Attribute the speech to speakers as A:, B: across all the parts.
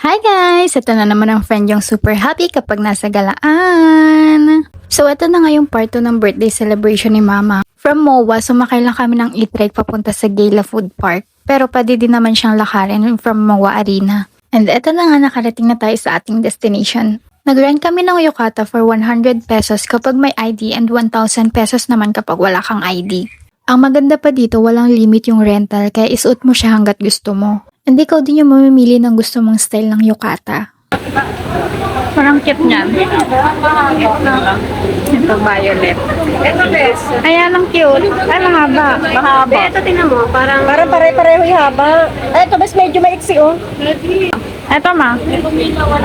A: Hi guys! Ito na naman ang friend yung super happy kapag nasa galaan. So ito na nga yung part 2 ng birthday celebration ni Mama. From MOA, sumakay lang kami ng e-trike papunta sa Gala Food Park. Pero pwede din naman siyang lakarin from MOA Arena. And ito na nga, nakarating na tayo sa ating destination. Nag-rent kami ng yukata for 100 pesos kapag may ID and 1,000 pesos naman kapag wala kang ID. Ang maganda pa dito, walang limit yung rental kaya isuot mo siya hanggat gusto mo. And ikaw din yung mamimili ng gusto mong style ng yukata. Parang cute niyan. Ito violet.
B: Ito best.
A: Ayan, ang cute. Ay, mahaba. Mahaba.
B: Ito tingnan mo, parang
A: pare-pareho yung haba.
B: Ay, ito best medyo maiksi oh.
A: Ito ma.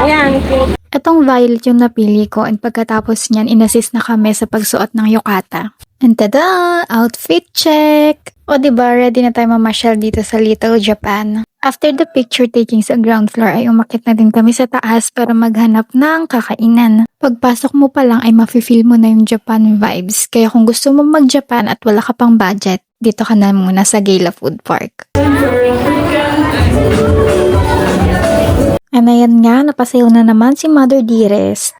B: Ayan.
A: Itong violet yung napili ko and pagkatapos niyan, inassist na kami sa pagsuot ng yukata. And tada! Outfit check! O diba, ready na tayo mamasyal dito sa Little Japan. After the picture taking sa ground floor ay umakit na din kami sa taas para maghanap ng kakainan. Pagpasok mo pa lang ay mafe-feel mo na yung Japan vibes. Kaya kung gusto mo mag-Japan at wala ka pang budget, dito ka na muna sa Gala Food Park. And ayan nga, napasayaw na naman si Mother Dearest.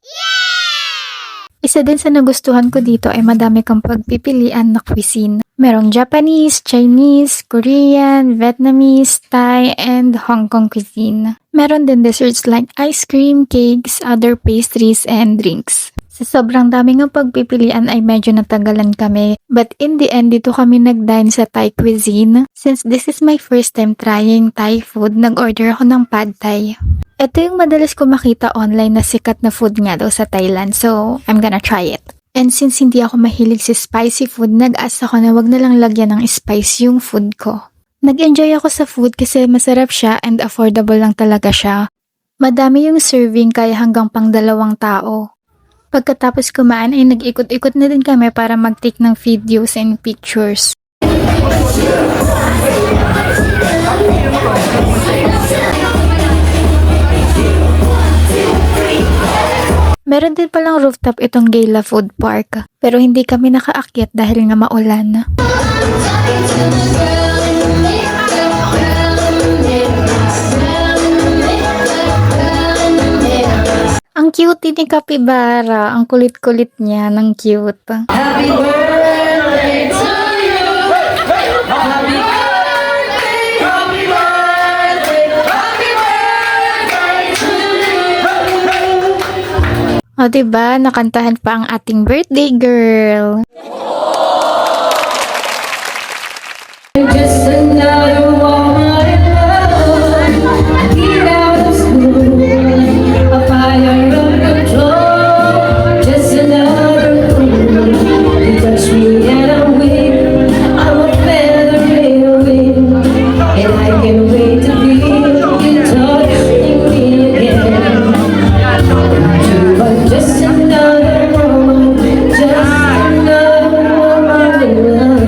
A: Isa din sa nagustuhan ko dito ay madami kang pagpipilian na cuisine. Merong Japanese, Chinese, Korean, Vietnamese, Thai, and Hong Kong cuisine. Meron din desserts like ice cream, cakes, other pastries, and drinks. Sa sobrang daming ng pagpipilian ay medyo natagalan kami. But in the end, dito kami nag-dine sa Thai cuisine. Since this is my first time trying Thai food, nag-order ako ng pad Thai. Ito yung madalas ko makita online na sikat na food nga daw sa Thailand, so I'm gonna try it. And since hindi ako mahilig sa spicy food, nag-asa ko na wag na lang lagyan ng spice yung food ko. Nag-enjoy ako sa food kasi masarap siya and affordable lang talaga siya. Madami yung serving kaya hanggang pang 2 tao. Pagkatapos kumain ay nag-ikot-ikot na din kami para mag-take ng videos and pictures. Meron din palang rooftop itong Gala Food Park, pero hindi kami nakaakyat dahil nga maulan. Ang cute ni Capybara, ang kulit-kulit niya, ng cute.
B: Happy birthday to you. Happy birthday. Happy birthday. Happy birthday to you.
A: O diba, nakantahan pa ang ating birthday girl.
B: Just another woman in love. Get out of school. A fire of control. Just another fool. You touch me and I'm weak. I'm a feather in a wind. And I can't wait to feel you touching me again. You are just another woman. Just another woman in love.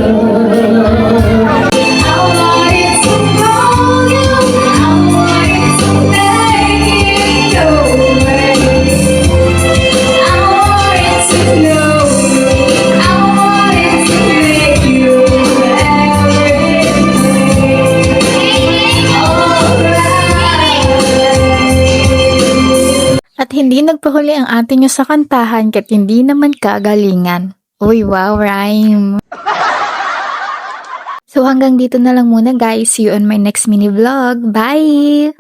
A: At hindi nagpahuli ang ate nyo sa kantahan kat hindi naman kagalingan. Uy, wow, rhyme! So hanggang dito na lang muna guys. See you on my next mini vlog. Bye!